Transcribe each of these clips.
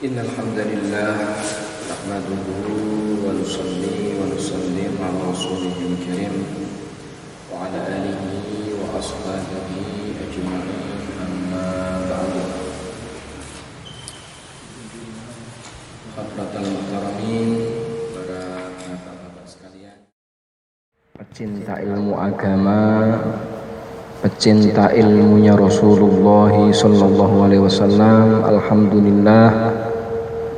Innal hamdalillah nahmaduhu wa nusalli wa nusallim ala rasulihil karim wa ala alihi wa ashabihi ajma'in, amma ba'du. Hadratal muhtaramin, para sahabat sekalian, pecinta ilmu agama, pecinta ilmunya Rasulullah sallallahu alaihi wasallam, alhamdulillah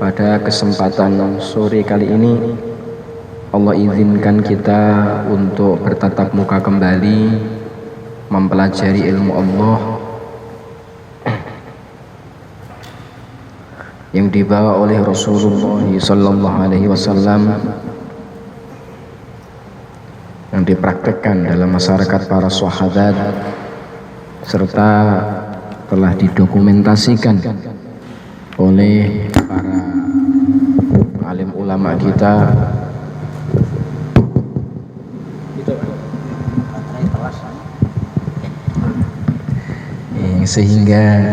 pada kesempatan sore kali ini Allah izinkan kita untuk bertatap muka kembali mempelajari ilmu Allah yang dibawa oleh Rasulullah sallallahu alaihi wasallam, yang dipraktekkan dalam masyarakat para sahabat serta telah didokumentasikan oleh para alim ulama kita. Sehingga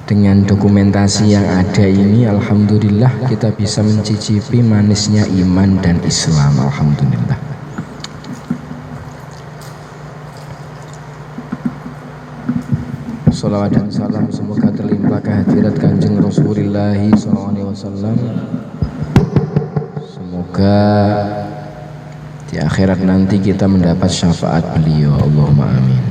dengan dokumentasi yang ada ini, alhamdulillah kita bisa mencicipi manisnya iman dan Islam, alhamdulillah. Salawat dan salam semoga terlimpah kehadirat Kanjeng Rasulullah SAW. Semoga di akhirat nanti kita mendapat syafaat beliau, Allahumma amin.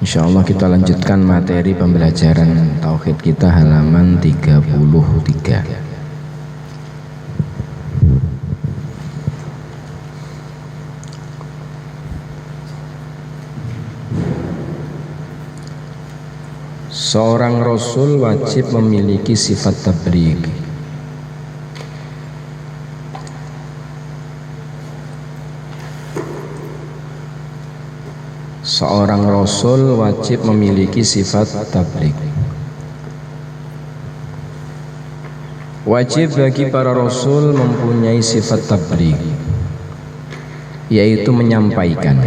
Insyaallah kita lanjutkan materi pembelajaran tauhid kita halaman 33. Seorang Rasul wajib memiliki sifat tabligh. Seorang Rasul wajib memiliki sifat tabligh. Wajib bagi para Rasul mempunyai sifat tabligh, yaitu menyampaikan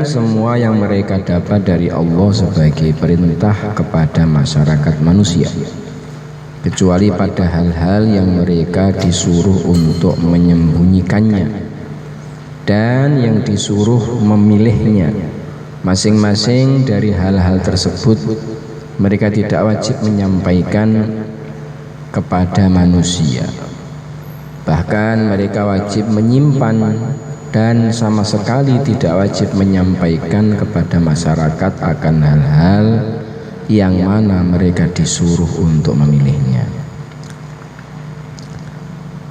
semua yang mereka dapat dari Allah sebagai perintah kepada masyarakat manusia, kecuali pada hal-hal yang mereka disuruh untuk menyembunyikannya dan yang disuruh memilihnya. Masing-masing dari hal-hal tersebut mereka tidak wajib menyampaikan kepada manusia, bahkan mereka wajib menyimpan dan sama sekali tidak wajib menyampaikan kepada masyarakat akan hal-hal yang mana mereka disuruh untuk memilihnya.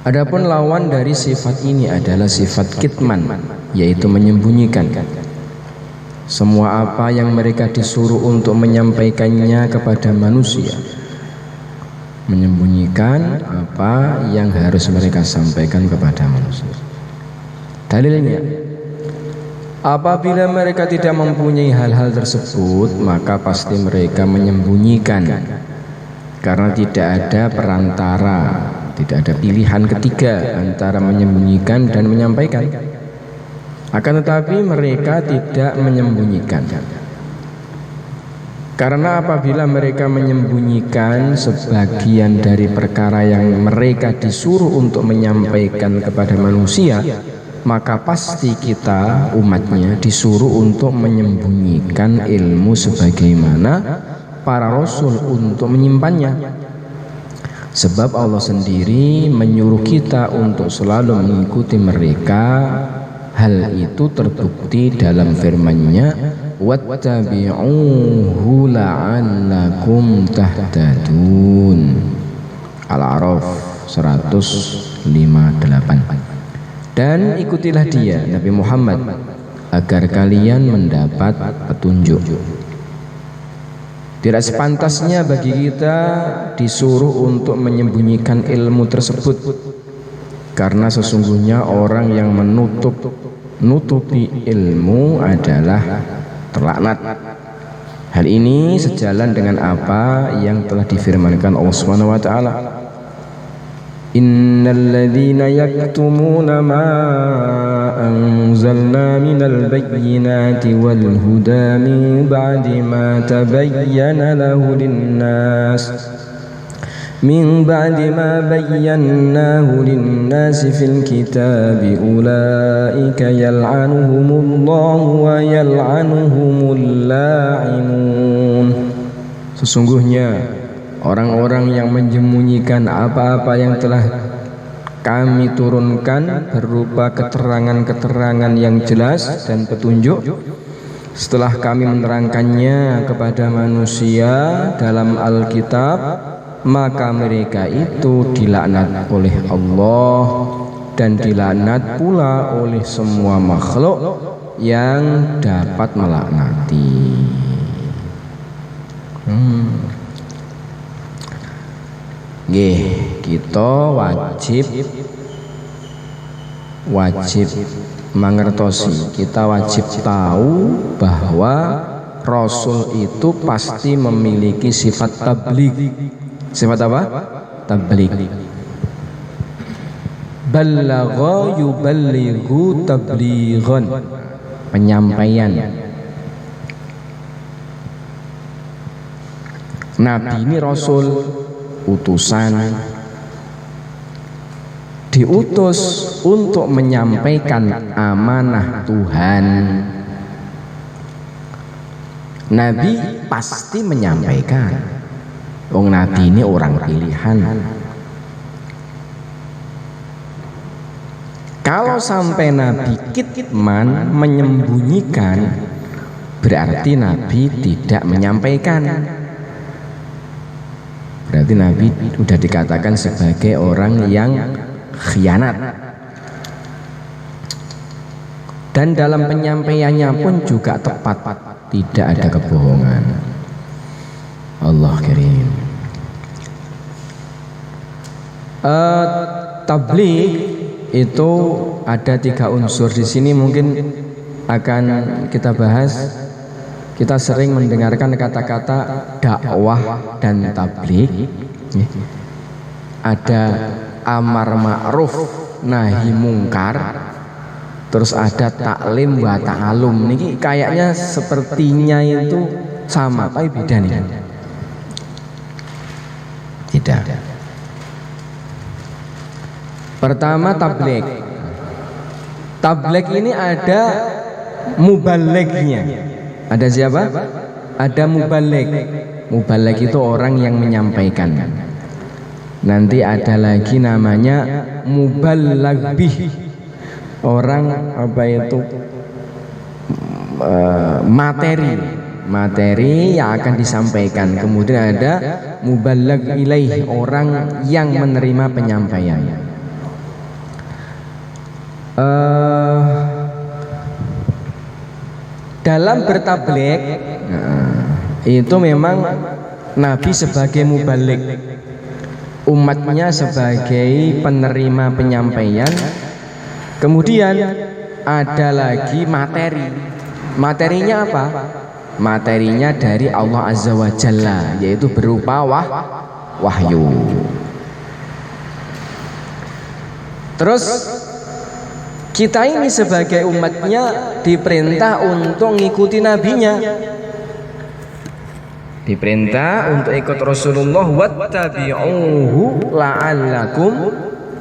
Adapun lawan dari sifat ini adalah sifat kitman, yaitu menyembunyikan. Semua apa yang mereka disuruh untuk menyampaikannya kepada manusia, menyembunyikan apa yang harus mereka sampaikan kepada manusia. Dalilnya, apabila mereka tidak mempunyai hal-hal tersebut, maka pasti mereka menyembunyikan, karena tidak ada perantara, tidak ada pilihan ketiga antara menyembunyikan dan menyampaikan. Akan tetapi mereka tidak menyembunyikan, karena apabila mereka menyembunyikan sebagian dari perkara yang mereka disuruh untuk menyampaikan kepada manusia, maka pasti kita umatnya disuruh untuk menyembunyikan ilmu sebagaimana para rasul untuk menyimpannya. Sebab Allah sendiri menyuruh kita untuk selalu mengikuti mereka. Hal itu terbukti dalam firman-Nya, wattabi'uhu la'allakum tahtadun, Al-A'raf 158. Dan ikutilah dia, Nabi Muhammad, agar kalian mendapat petunjuk. Tidak sepantasnya bagi kita disuruh untuk menyembunyikan ilmu tersebut, karena sesungguhnya orang yang menutupi ilmu adalah terlaknat. Hal ini sejalan dengan apa yang telah difirmankan Allah Subhanahu wa taala, Innalladzina yaktumuna ma anzalna minal bayyinati wal huda min ba'di ma tabayyana lahu linnas من بعد ما بيناه للناس في الكتاب أولئك يلعنهم الله ويلعنهم اللاعنون. Sesungguhnya orang-orang yang menyembunyikan apa-apa yang telah kami turunkan berupa keterangan-keterangan yang jelas dan petunjuk setelah kami menerangkannya kepada manusia dalam Alkitab, maka mereka itu dilaknat oleh Allah dan dilaknat pula oleh semua makhluk yang dapat melaknati. Kita wajib mangertosi, kita wajib tahu bahwa Rasul itu pasti memiliki sifat tabligh. Sifat apa? Tabligh. Ballagha yuballighu tablighan. Penyampaian. Nabi ini Rasul, utusan, diutus untuk menyampaikan amanah Tuhan. Nabi pasti menyampaikan. Nabi ini orang pilihan. Kalau sampai Nabi kitman, menyembunyikan, berarti Nabi tidak menyampaikan. Berarti Nabi sudah dikatakan sebagai orang yang khianat. Dan dalam penyampaiannya pun juga tepat, tidak ada kebohongan. Allah karim. Tabligh itu ada 3 unsur. Di sini mungkin akan kita bahas. Kita sering mendengarkan kata-kata dakwah dan tabligh. Ada amar ma'ruf nahi mungkar, terus ada taklim wa ta'alum. Niki kayaknya sepertinya itu sama, tapi beda nih. Tidak. Pertama tabligh. Tabligh ini ada mubalighnya. Ada siapa? Ada mubaligh. Mubaligh itu orang yang menyampaikan. Nanti ada lagi namanya mubalagh bih. Orang apa itu? Materi yang akan disampaikan. Kemudian ada mubalagh ilaih, orang yang menerima penyampaian. Dalam bertabligh itu memang Nabi sebagai mubaligh, umatnya sebagai penerima penyampaian. Kemudian ada lagi materi. Materinya apa? Materinya dari Allah Azza wa Jalla, yaitu berupa wahyu. Terus kita ini sebagai umatnya diperintah untuk mengikuti nabinya, diperintah untuk ikut Rasulullah, wattabi'uhu la'allakum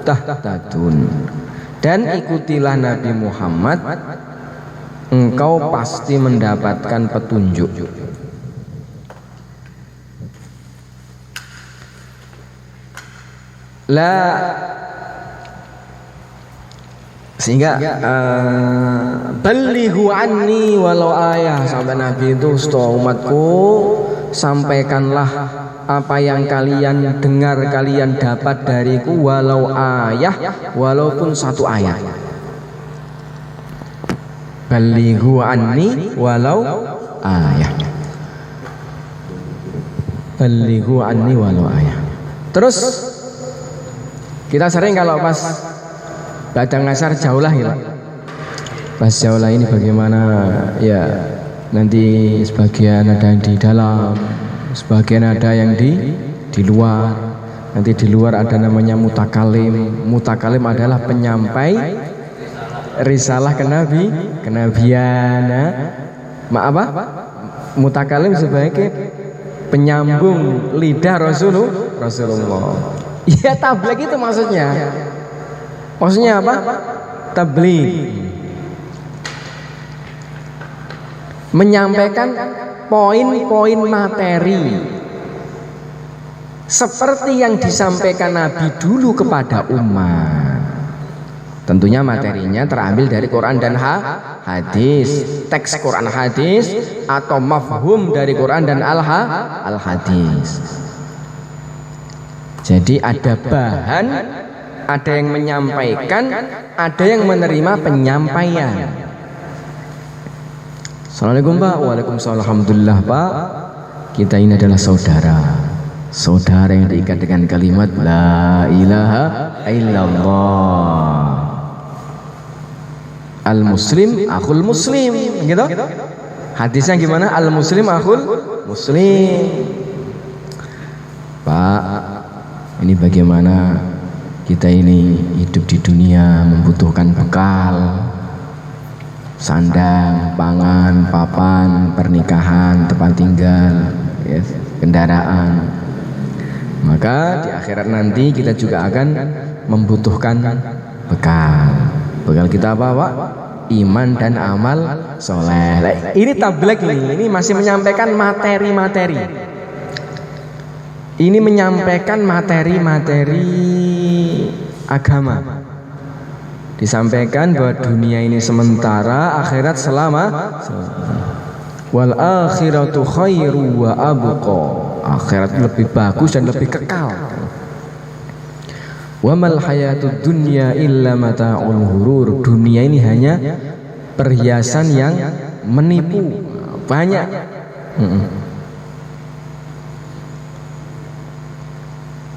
tahtadun, dan ikutilah Nabi Muhammad, engkau pasti mendapatkan petunjuk. Sehingga ballighu anni walau ayah, sampai Nabi itu, setelah umatku, sampaikanlah apa yang kalian dengar, kalian dapat dariku, walau ayah, walaupun 1 ayat. Ballighu anni walau ayah. Ballighu anni walau ayah. Terus kita sering kalau pas Badang ngasar jauh lah ya. Pas jauh lah ini bagaimana ya, nanti sebagian ada yang di dalam, sebagian ada yang di luar. Nanti di luar ada namanya mutakalim. Mutakalim adalah penyampai risalah kenabian. Apa? Mutakalim sebagai penyambung lidah Rasulullah. Iya, tabligh itu maksudnya. Maksudnya apa? Tabligh. Menyampaikan poin-poin materi seperti yang disampaikan Nabi dulu kepada umat. Tentunya materinya terambil dari Quran dan hadis, teks Quran hadis atau mafhum dari Quran dan al-hadis. Jadi ada bahan, ada yang menyampaikan, ada yang menerima penyampaian. Assalamualaikum Pak. Waalaikumsalam. Alhamdulillah Pak, kita ini adalah saudara yang diikat dengan kalimat la ilaha illallah. Al muslim akhul muslim, gitu. Hadisnya gimana? Al muslim akhul muslim. Pak, ini bagaimana kita ini hidup di dunia membutuhkan bekal, sandang, pangan, papan, pernikahan, tempat tinggal, yes, kendaraan. Maka di akhirat nanti kita juga akan membutuhkan bekal. Bekal kita apa Pak? Iman dan amal soleh. Ini tabligh ini masih menyampaikan materi-materi. Ini menyampaikan materi-materi agama. Disampaikan bahwa dunia ini sementara, akhirat selama. Wal akhiratu khairu wa abqa. Akhirat lebih bagus dan lebih kekal. Wa mal hayatud dunya illa mata'ul ghurur. Dunia ini hanya perhiasan yang menipu. Banyak.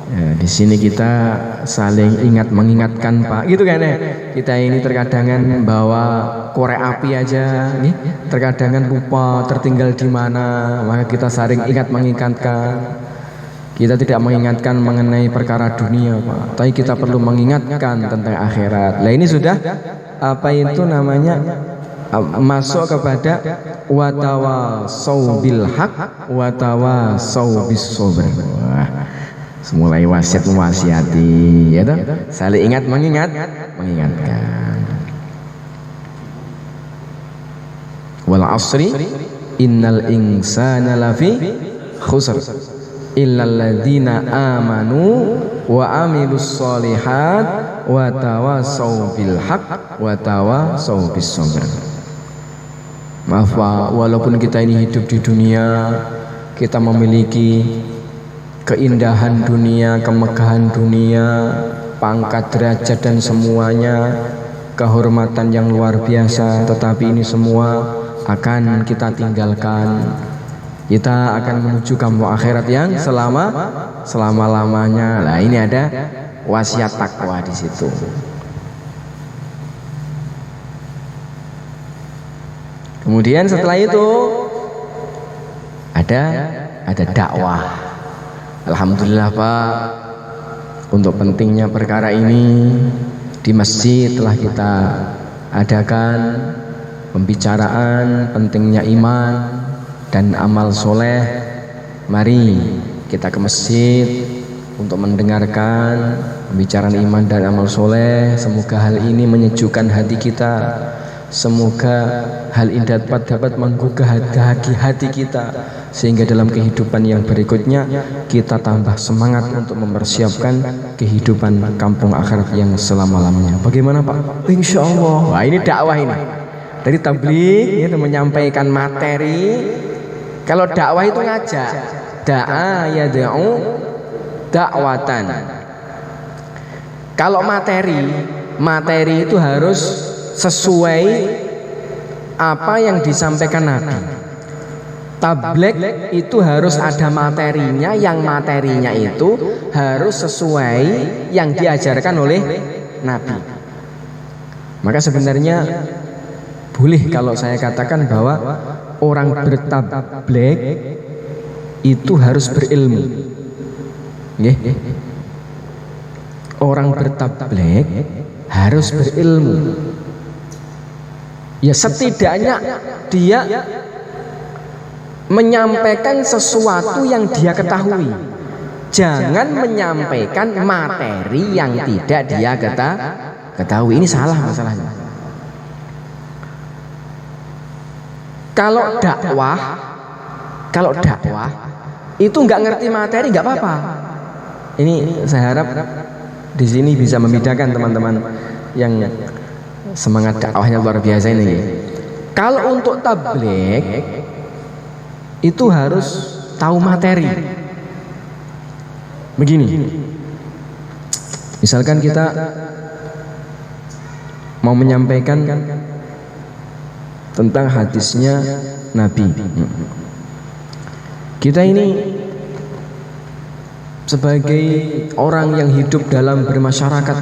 Ya, di sini kita saling ingat mengingatkan Pak, gitu kan ya. Kita ini terkadangan bawa korek api aja, nih terkadangan lupa tertinggal di mana, maka kita saling ingat mengingatkan. Kita tidak mengingatkan mengenai perkara dunia Pak, tapi kita perlu mengingatkan tentang akhirat. Nah ini sudah apa itu namanya masuk kepada watawasau bil haq watawasau bis sabr. Mulai wasiat mewasiati, ya toh? Saling ingat mengingatkan. Wal asri innal insana lafi khusr illal ladzina amanu wa amilus solihat wa tawasau bil haq wa tawasau bis sabr. Maaf Pak, walaupun kita ini hidup di dunia, kita memiliki keindahan dunia, kemegahan dunia, pangkat, derajat dan semuanya, kehormatan yang luar biasa, tetapi ini semua akan kita tinggalkan. Kita akan menuju kampung akhirat yang selama-lamanya. Nah, ini ada wasiat takwa di situ. Kemudian setelah itu ada dakwah. Alhamdulillah Pak, untuk pentingnya perkara ini di masjid telah kita adakan pembicaraan pentingnya iman dan amal soleh. Mari kita ke masjid untuk mendengarkan pembicaraan iman dan amal soleh. Semoga hal ini menyejukkan hati kita. Semoga hal ini dapat menggugah hati kita, sehingga dalam kehidupan yang berikutnya kita tambah semangat untuk mempersiapkan kehidupan kampung akhirat yang selama-lamanya. Bagaimana Pak? Insya Allah. Wah, ini dakwah ini. Dari tabligh itu menyampaikan materi. Kalau dakwah itu ngajak. Da'a yad'u dakwatan. Kalau materi itu harus sesuai apa yang disampaikan Nabi. Tabligh itu harus ada materinya, yang materinya itu harus sesuai yang diajarkan oleh Nabi. Maka sebenarnya boleh kalau saya katakan bahwa orang bertabligh itu harus berilmu. orang bertabligh harus berilmu. Ya setidaknya dia menyampaikan sesuatu yang dia ketahui. Jangan menyampaikan materi yang tidak dia ketahui. Ini salah masalahnya. Kalau dakwah itu nggak ngerti materi nggak apa-apa. Ini saya harap di sini bisa membedakan teman-teman yang semangat dakwahnya luar biasa ini. Kalau untuk tabligh itu harus tahu materi. Begini, misalkan kita mau menyampaikan tentang hadisnya Nabi. Kita ini sebagai orang yang hidup dalam bermasyarakat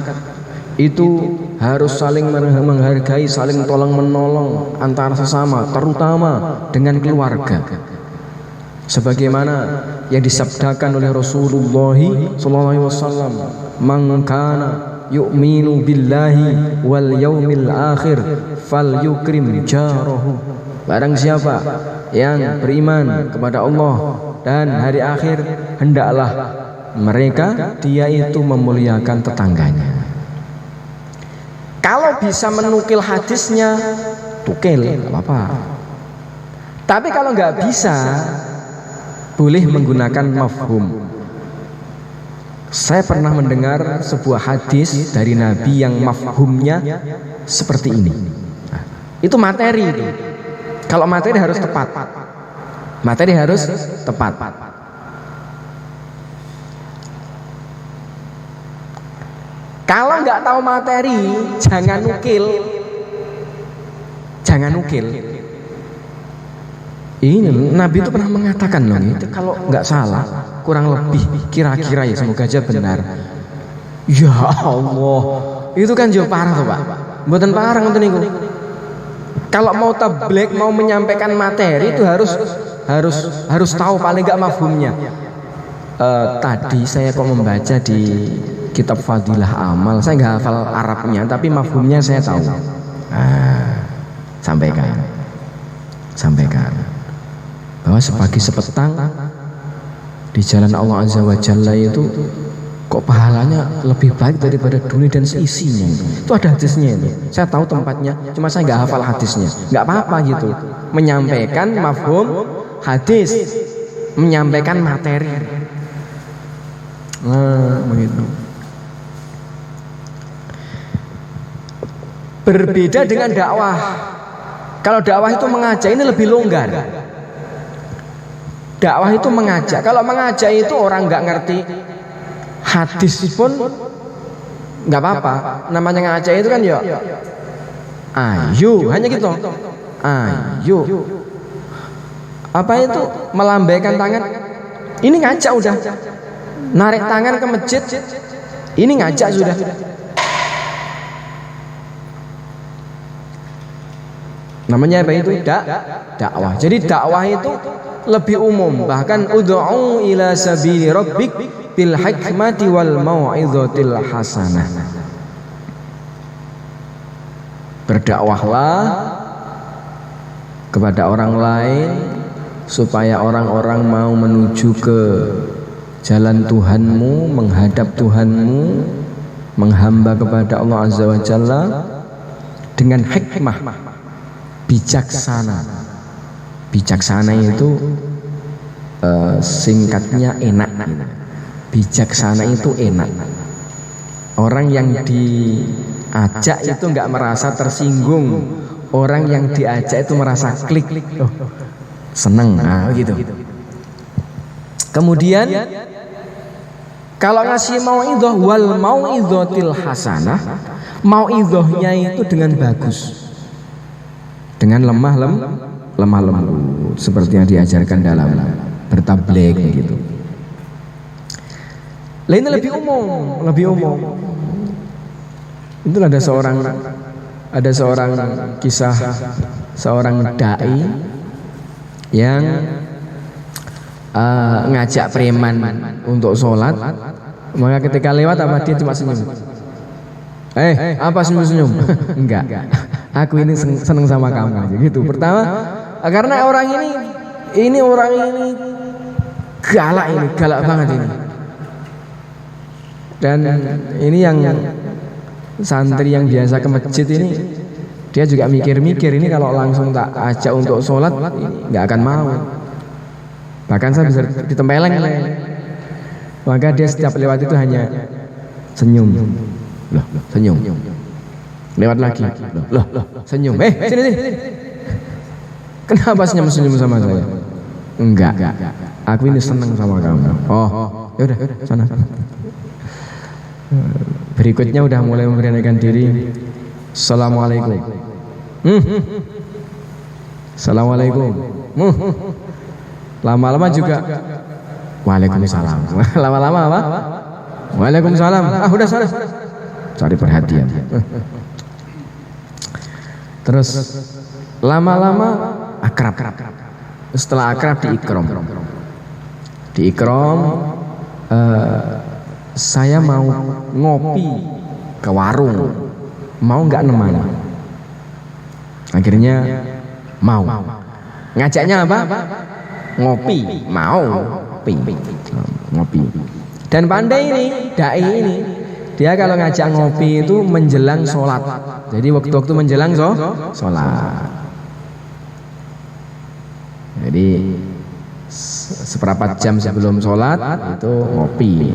itu harus saling menghargai, saling tolong menolong antara sesama, terutama dengan keluarga. Sebagaimana yang disabdakan oleh Rasulullah SAW, "Man kana yu'minu billahi wal yaumil akhir falyukrim jarahu." Barang siapa yang beriman kepada Allah dan hari akhir, hendaklah dia itu memuliakan tetangganya. Kalau bisa menukil hadisnya, tukil, nggak apa-apa. Tapi kalau nggak bisa, boleh menggunakan mafhum. Saya pernah mendengar sebuah hadis dari Nabi yang mafhumnya seperti ini. Nah, itu materi itu. Kalau materi harus tepat. Materi harus tepat. Kalau nggak tahu materi, jangan nukil. Jangan nukil. Ini Nabi itu pernah mengatakan loh, itu kalau nggak salah, kurang lebih kira-kira ya, semoga aja benar. Ya Allah, itu kan jauh parah tuh Pak. Mboten parah ngoten niku. Kalau mau tabligh, mau menyampaikan materi itu harus tahu paling nggak mafhumnya. Tadi saya kok membaca di kitab Fadilah Amal, saya nggak hafal Arabnya, tapi mafhumnya saya tahu. Sampaikan bahwa sepagi sepetang di jalan Allah Azza wa Jalla itu kok pahalanya lebih baik daripada dunia dan seisinya. Itu ada hadisnya itu. Saya tahu tempatnya, cuma saya nggak hafal hadisnya. Nggak apa-apa gitu. Menyampaikan mafhum hadis, menyampaikan materi. Begitu. Berbeda dengan dakwah. Kalau dakwah itu mengajak, ini lebih longgar. Dakwah itu mengajak. Kalau mengajak itu orang nggak ngerti hadis pun nggak apa-apa. Namanya ngajak itu kan ya, ayo, hanya gitu. Ayo. Apa itu? Melambaikan tangan. Ini ngajak udah. Narik tangan ke masjid. Ini ngajak sudah. Namanya apa itu? Dakwah. Jadi dakwah itu lebih umum, bahkan ud'u ila sabili rabbik bil hikmati wal mau'izatil hasanah. Berdakwahlah kepada orang lain supaya orang-orang mau menuju ke jalan Tuhanmu, menghadap Tuhanmu, menghamba kepada Allah Azza wa Jalla dengan hikmah, bijaksana. Bijaksana itu singkatnya enak. Bijaksana itu enak. Orang yang diajak itu nggak merasa tersinggung. Orang yang diajak itu merasa klik, seneng, gitu. Kemudian kalau ngasih mau'idhah wal mau'idhatil hasanah, mau'idhahnya itu dengan bagus, dengan lemah lembut, seperti yang diajarkan dalam bertabligh gitu. Lainnya lebih umum. Itu ada seorang kisah seorang dai yang ngajak preman untuk sholat, Maka ketika lewat apa dia cuma senyum. Apa senyum-senyum? Enggak. Aku ini seneng sama kamu aja gitu. Pertama, karena orang ini galak banget ini. Dan ini yang santri yang biasa ke masjid ini, dia juga mikir-mikir ini kalau langsung tak ajak untuk sholat nggak akan mau. Bahkan saya bisa ditempeleng. Maka dia setiap lewat itu hanya senyum. Loh, senyum. Lewat lagi. Loh, senyum. Sini. Kenapa senyum-senyum sama saya? Enggak. Aku ini seneng sama kamu. Oh, ya udah, sana. Berikutnya udah mulai memberanikan diri. Assalamualaikum. Assalamualaikum. Lama-lama juga Waalaikumsalam. Lama-lama apa? Waalaikumsalam. Udah sana. Cari perhatian. Terus lama-lama akrab. Setelah akrab diikrom. Saya mau ngopi ke warung, mau nggak nemani? Akhirnya mau. Ngajaknya apa? Ngopi, mau ngopi. Dan pandai ini, dai ini, dia kalau ngajak ngopi itu menjelang sholat. Jadi waktu-waktu menjelang sholat. Jadi seperempat jam sebelum sholat itu ngopi.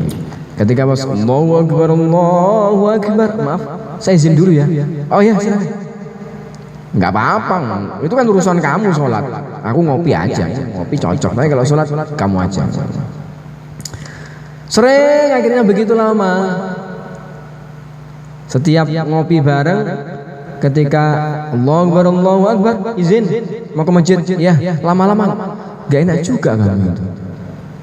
Ketika bos Allahu Akbar, maaf, saya izin dulu ya. Oh ya, silakan. Enggak apa-apa, itu kan urusan kamu sholat. Aku ngopi aja, ngopi cocok. Tapi kalau sholat kamu aja. Sering akhirnya begitu lama. Setiap ngopi bareng, ketika Allahu Akbar, izin mau ke masjid, ya lama-lama. Gak enak juga kan itu.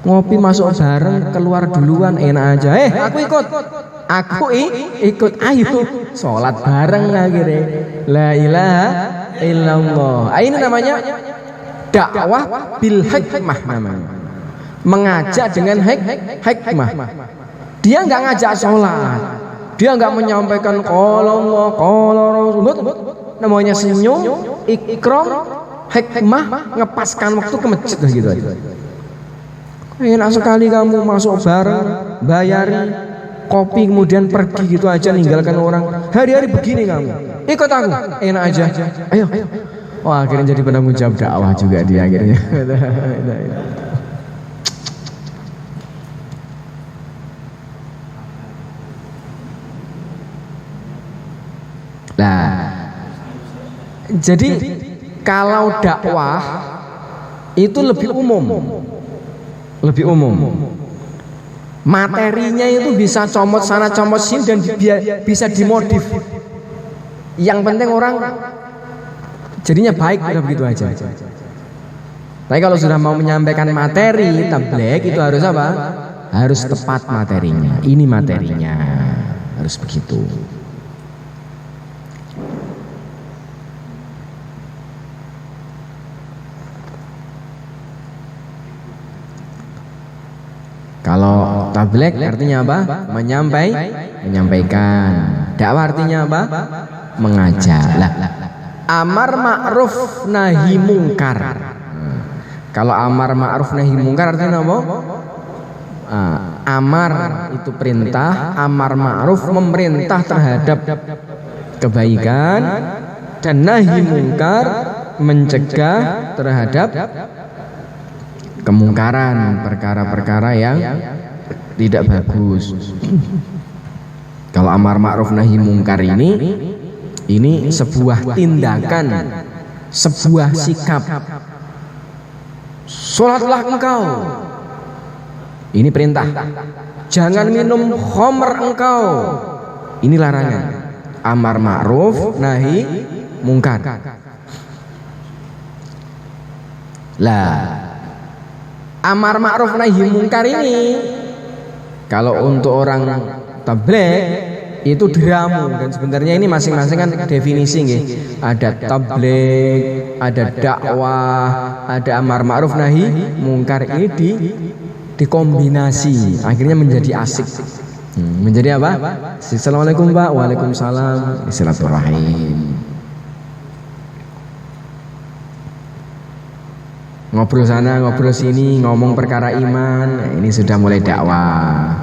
Ngopi masuk bareng, keluar duluan enak aja. Aku ikut, ayo sholat bareng akhirnya. La ilaha illallah. Ini namanya dakwah bil hikmah namanya. Mengajak dengan hikmah. Dia nggak ngajak sholat, dia nggak menyampaikan qala Rasul. Namanya senyum, ikram, hikmah, ngepaskan waktu ke masjid gitu aja. Enak sekali kamu masuk bareng, bayari kopi kemudian pergi gitu aja ninggalkan orang. Hari-hari begini kamu. Ikut aku, enak aja. Ayo. Wah, akhirnya jadi penanggung jawab dakwah juga dia akhirnya. Nah, jadi kalau dakwah itu lebih umum. Materinya itu bisa comot sana comot sini dan bisa dimodif. Yang penting orang jadinya baik, udah begitu aja. Tapi kalau sudah mau menyampaikan materi tabligh itu harus apa? Harus tepat materinya. Ini materinya harus begitu. Kalau tabligh artinya apa? Menyampaikan. Dakwah artinya apa? Mengajak. Amar ma'ruf nahi mungkar. Kalau amar ma'ruf nahi mungkar artinya apa? Amar itu perintah, amar ma'ruf memerintah terhadap kebaikan, dan nahi mungkar mencegah terhadap kemungkaran, perkara-perkara yang tidak bagus. Kalau amar ma'ruf nahi mungkar ini sebuah tindakan, sebuah sikap. Sholatlah engkau, ini perintah. Jangan minum khamr engkau, ini larangan. Amar ma'ruf nahi mungkar. Amar ma'ruf nahi mungkar ini kalau untuk orang tabligh itu diramu, dan sebenarnya ini masing-masing kan definisi nggih. Ada tabligh, ada dakwah, ada amar ma'ruf nahi mungkar, ini dikombinasi akhirnya menjadi asik. Menjadi apa? Assalamualaikum Pak. Waalaikumsalam. Silaturahim. Ngobrol sana, ngobrol sini, ngomong perkara iman. Nah, ini sudah mulai dakwah.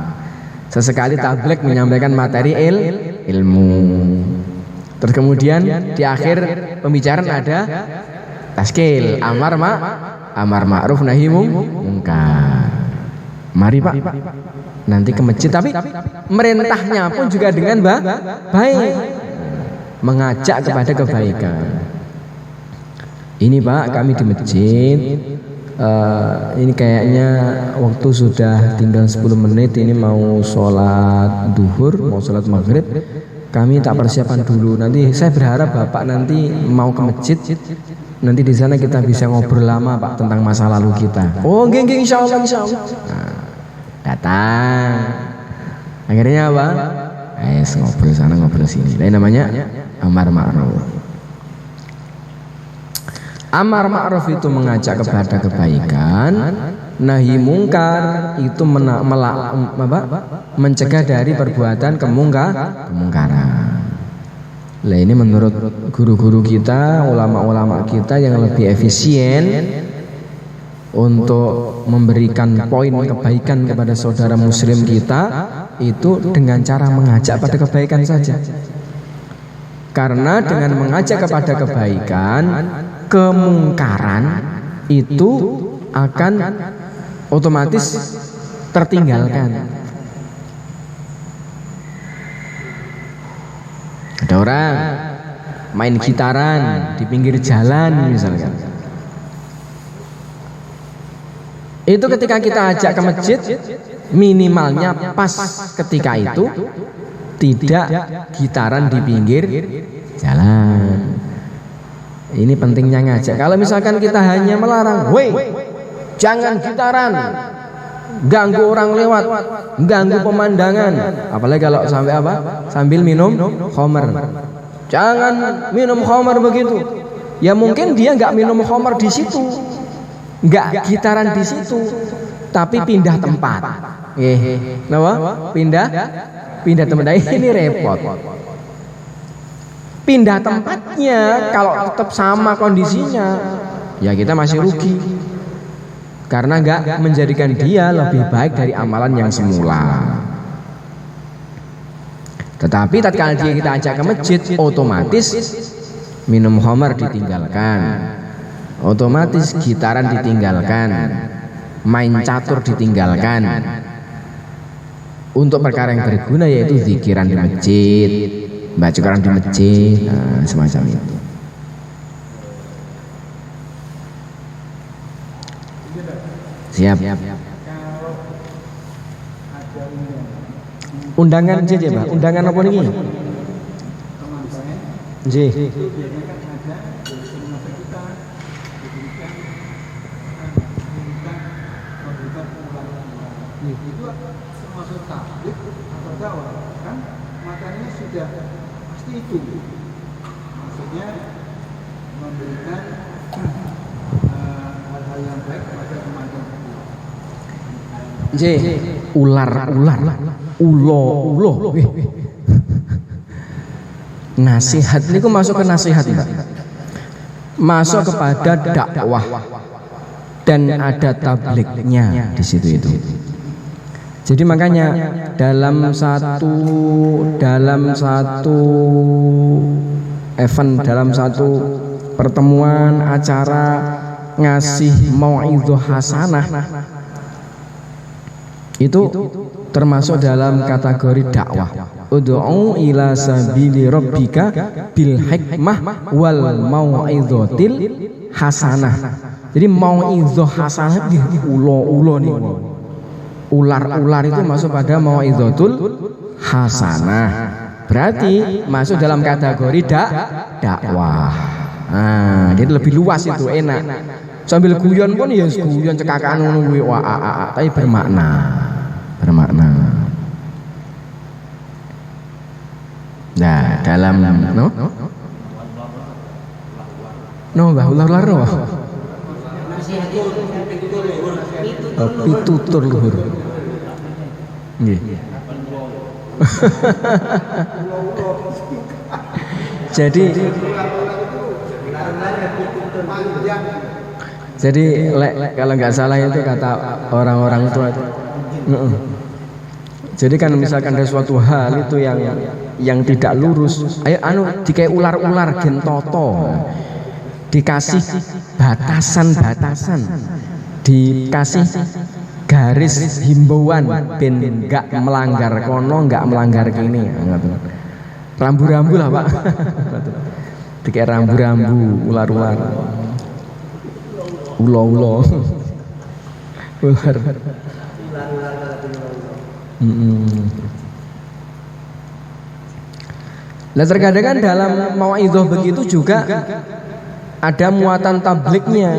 Sesekali tabligh menyampaikan materi ilmu. Terus kemudian di akhir pembicaraan ada taskil, amar ma'ruf nahi mungkar. Mari Pak, nanti ke masjid, tapi merintahnya pun juga dengan baik, mengajak kepada kebaikan. Ini Pak, kami di masjid, ini kayaknya waktu sudah tinggal 10 menit, ini mau sholat duhur, mau sholat maghrib. Kami tak persiapan dulu. Nanti saya berharap Bapak nanti mau ke masjid, nanti di sana kita bisa ngobrol lama Pak tentang masa lalu kita. Oh, nggih insyaallah. Nah, datang. Akhirnya apa? Ngobrol sana ngobrol sini. Ini namanya amar ma'ruf. Amar ma'ruf itu mengajak kepada kebaikan, nahi mungkar itu mencegah dari perbuatan kemungkaran. Lah ini menurut guru-guru kita, ulama-ulama kita yang lebih efisien untuk memberikan poin kebaikan kepada saudara muslim kita itu dengan cara mengajak pada kebaikan saja. Karena dengan mengajak kepada kebaikan, kemungkaran itu akan otomatis tertinggalkan. Ada orang main gitaran di pinggir jalan misalkan. Itu ketika kita ajak ke masjid, minimalnya pas ketika itu tidak gitaran di pinggir jalan. Ini pentingnya ngajak. Kalau misalkan kita hanya melarang, "Woi, jangan gitaran, ganggu orang lewat, ganggu pemandangan." Apalagi kalau sampai apa? Sambil minum khamar. Jangan minum khamar begitu. Ya mungkin dia nggak minum khamar di situ, nggak gitaran di situ, tapi pindah tempat. Kenapa? Pindah tempat. Ini repot. Pindah tempatnya kalau tetap sama kondisinya, ya kita masih rugi. Karena nggak menjadikan dia lebih baik dari amalan yang semula. Tetapi tatkala dia kita ajak ke masjid, otomatis minum khamar ditinggalkan, otomatis gitaran ditinggalkan, main catur ditinggalkan. Untuk perkara yang berguna yaitu zikiran di masjid, baca Quran di masjid, nah, semacam itu. Siap. Undangan JJ Pak, undangan apa nih? J. Itu termasuk tablik atau dakwah kan materinya sudah pasti itu, maksudnya memberikan hal-hal yang baik kepada remaja. Ular. Nasihat ini kok masuk ke nasihat Pak. Masuk kepada dakwah dan ada tabliknya di situ itu. Jadi makanya dalam satu event, dalam satu pertemuan acara ngasih mau'idhah hasanah itu termasuk dalam kategori dakwah. Ud'u ila sabili rabbika bil hikmah wal mau'idhatil hasanah. Jadi mau'idhah hasanah di ulo nih. Ular itu masuk pada mau'idhatul hasanah. Berarti masuk dalam kategori dakwah. Nah, jadi lebih luas itu, enak. Sambil guyon pun ya guyon cekakan ngono kuwi tapi bermakna. Nah, dalam Mbah ular pitutur luhur. Nggih. Jadi kalau nggak salah itu kata orang-orang tua. Jadi kan misalkan ada suatu hal itu yang tidak lurus, ayo dikai ular-ular gen toto, dikasih batasan-batasan, dikasih garis himbauan ben nggak melanggar kono, nggak melanggar kini. Rambu-rambu lah Pak. Dikai rambu-rambu, ular-ular, ulo-ulo, ular. Nah terkadang kan dalam mau'idhah begitu juga ada muatan tabliknya.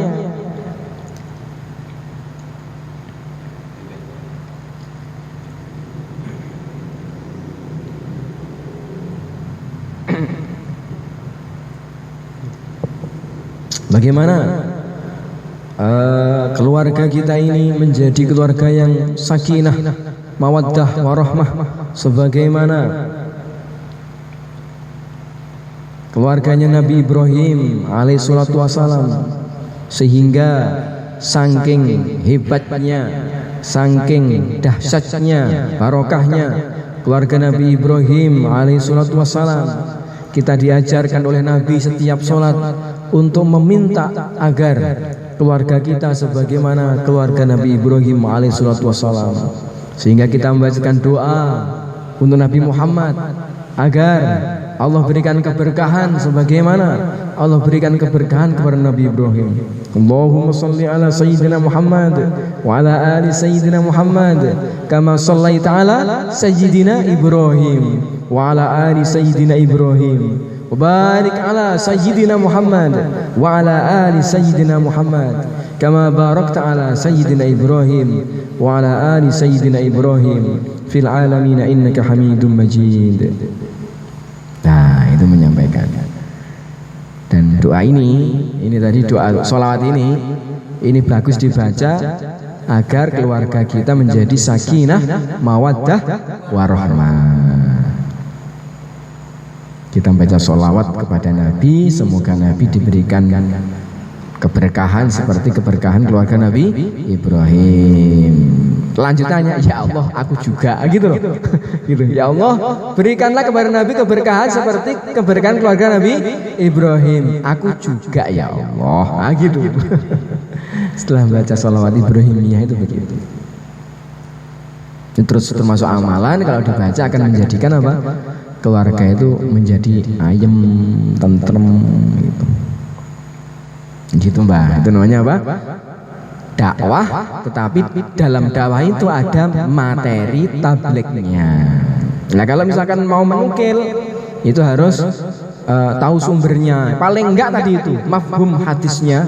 Bagaimana keluarga kita ini menjadi keluarga yang sakinah, mawaddah, warahmah, sebagaimana keluarganya Nabi Ibrahim alaihissalatu wassalam, sehingga saking hebatnya, saking dahsyatnya, barokahnya keluarga Nabi Ibrahim alaihissalatu wassalam, kita diajarkan oleh Nabi setiap sholat untuk meminta agar keluarga kita sebagaimana keluarga Nabi Ibrahim alaihissalatu wassalam, sehingga kita membacakan doa untuk Nabi Muhammad agar Allah berikan keberkahan sebagaimana Allah berikan keberkahan kepada Nabi Ibrahim. Allahumma salli ala sayyidina Muhammad wa ala ali sayyidina Muhammad kama sallaita ala sayyidina Ibrahim wa ala ali sayyidina Ibrahim wa barik ala sayyidina Muhammad wa ala ali sayyidina Muhammad kama barakta ala sayyidina Ibrahim wa ala ali sayyidina Ibrahim fil alamin innaka Hamidum Majid. Nah itu menyampaikan. Dan doa ini tadi doa sholawat ini bagus dibaca agar keluarga kita menjadi sakinah, mawaddah, warahmah. Kita baca sholawat kepada Nabi, semoga Nabi diberikan keberkahan seperti keberkahan keluarga Nabi Ibrahim. Lanjutannya, ya Allah aku juga, gitu loh. Gitu. Ya Allah berikanlah kepada Nabi keberkahan seperti keberkahan keluarga Nabi Ibrahim. Aku juga ya Allah. Gitu. Setelah baca sholawat Ibrahimiyah itu begitu. Terus termasuk amalan kalau dibaca akan menjadikan apa? Keluarga itu menjadi ayem, tentrem gitu. Gitu Mbak. Itu namanya apa? Dakwah, tetapi dalam dakwah itu ada materi tablignya. Nah kalau misalkan mau menukil itu harus tahu sumbernya. Paling enggak tadi itu mafhum hadisnya.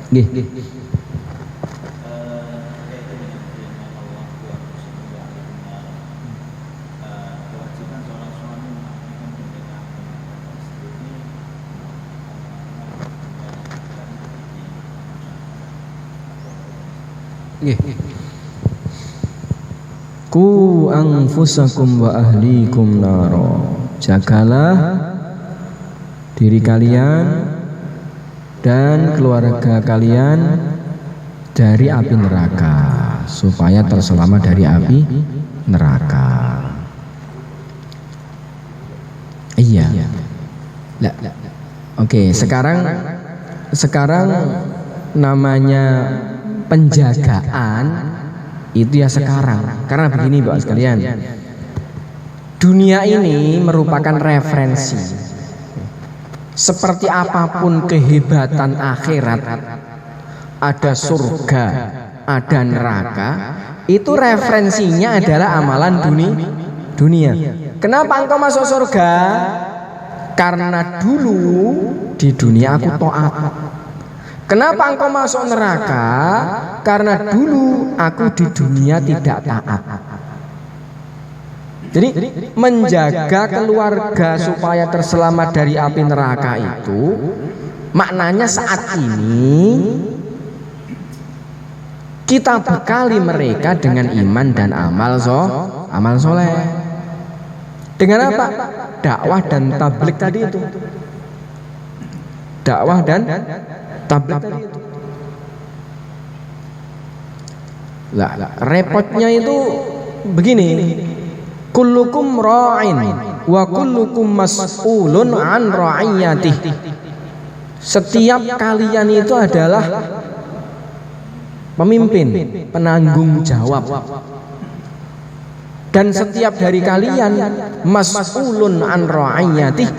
Nggih. Ku anfusakum wa ahlikum naro. Jagalah diri kalian dan keluarga kalian dari api neraka supaya terselamat dari api neraka. Iya. Oke, sekarang namanya penjagaan itu ya sekarang. Karena begini Bapak sekalian, dunia ini merupakan referensi. Seperti apapun kehebatan akhirat, ada surga, ada neraka, itu referensinya adalah amalan dunia. Kenapa engkau masuk surga? Karena dulu di dunia aku taat. Kenapa engkau masuk neraka? Karena dulu aku di dunia tidak taat. Jadi menjaga keluarga supaya terselamat dari api neraka itu maknanya saat ini kita bekali mereka dengan iman dan amal soleh. Dengan apa? Dakwah dan tabligh tadi itu. Dakwah dan tabligh tadi itu. Lah, repotnya itu begini. Kullukum ra'in wa kullukum mas'ulun an ra'iyatih. Setiap kalian itu adalah pemimpin, penanggung jawab. Dan setiap dari kalian mas'ulun an ra'iyatih,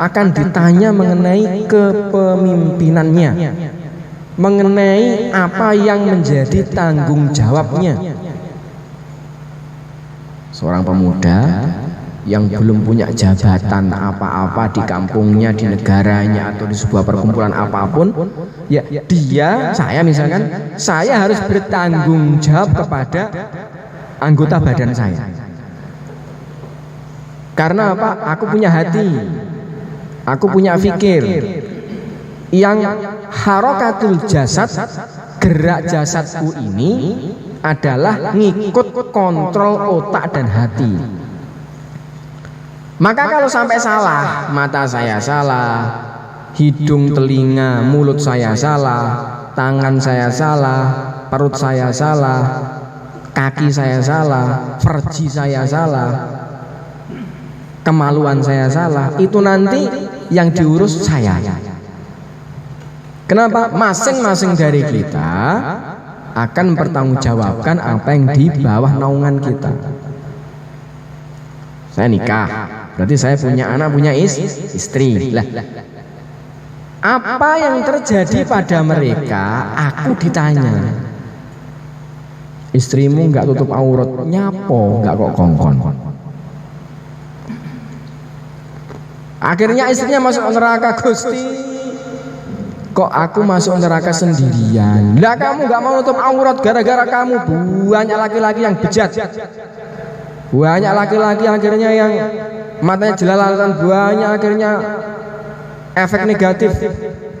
akan ditanya mengenai kepemimpinannya, mengenai apa yang menjadi tanggung jawabnya. Seorang pemuda yang belum punya jabatan apa-apa di kampungnya, di negaranya, atau di sebuah perkumpulan apapun, ya saya misalkan, saya harus bertanggung jawab kepada anggota badan saya. Karena apa? Aku punya hati, aku punya fikir. Yang harokatul jasad, gerak jasadku ini adalah ngikut kontrol otak dan hati. Maka kalau sampai salah, mata saya salah, hidung, telinga, mulut saya salah, tangan saya salah, perut saya salah, kaki saya salah, farji saya salah, kemaluan saya salah, itu nanti yang diurus saya. Kenapa? Masing-masing dari kita akan mempertanggungjawabkan apa yang di bawah naungan kita. Saya nikah, berarti saya punya anak, punya istri. Lah, apa yang terjadi pada mereka? Aku ditanya, istrimu nggak tutup aurat, nyapo nggak kok kongkon. Akhirnya istrinya masuk neraka. Gusti, kok aku masuk neraka sendirian? Lah, kamu nggak mau tutup aurat gara-gara kamu banyak laki-laki yang bejat, banyak laki-laki akhirnya yang matanya jelalatan, banyak akhirnya efek negatif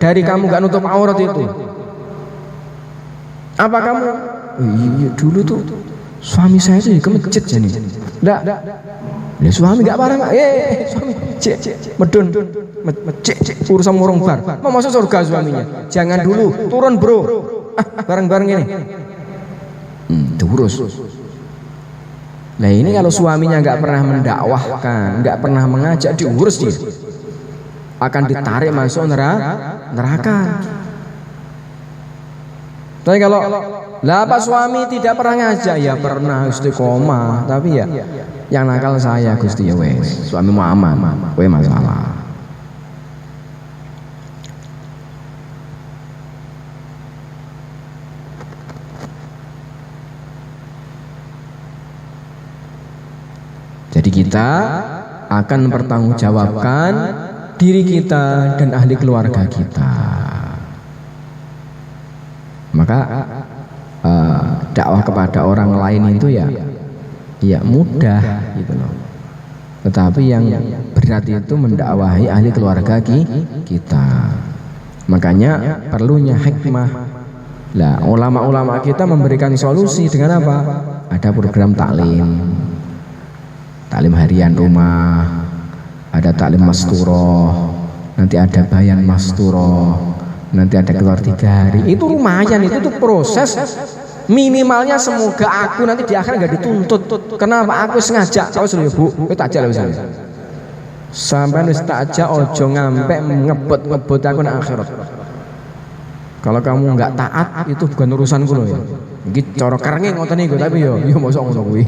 dari kamu nggak nutup aurat itu. Apa kamu? Iya, dulu tuh suami saya itu ke masjid jadi. Enggak. Lah, suami enggak parah enggak? Suami medun urusan murung bar. Mau masuk surga suaminya. Jangan dulu, turun bro. Bareng-bareng ini. Diurus. Nah, ini kalau suaminya enggak pernah mendakwahkan, enggak pernah mengajak, diurus dia, akan ditarik masuk neraka. Tapi kalau lah Pak suami tidak pernah ngajak, ya pernah istiqomah, tapi ya yang nakal saya Gusti, ya wes suami mau aman, kowe masalah. Jadi kita akan mempertanggungjawabkan diri kita dan ahli keluarga kita. Maka dakwah kepada orang lain itu ya mudah gitu loh. Tetapi yang berat itu mendakwahi ahli keluarga kita. Makanya perlunya hikmah. Lah, ulama-ulama kita memberikan solusi dengan apa? Ada program taklim harian rumah, ada taklim masturoh, nanti ada bayan masturoh, nanti ada keluar 3 hari. Itu lumayan, itu tuh proses minimalnya. Semoga aku nanti di akhir nggak dituntut. Kenapa? Aku sengaja. Kau suruh bu, kita aja lah misalnya. Sampai wis tak aja ojo ngampe ngebut aku nang akhirat. Kalau kamu nggak taat, itu bukan urusanku loh ya. Iki cara kerenge ngoten niku, tapi yo mosok ngono kuwi.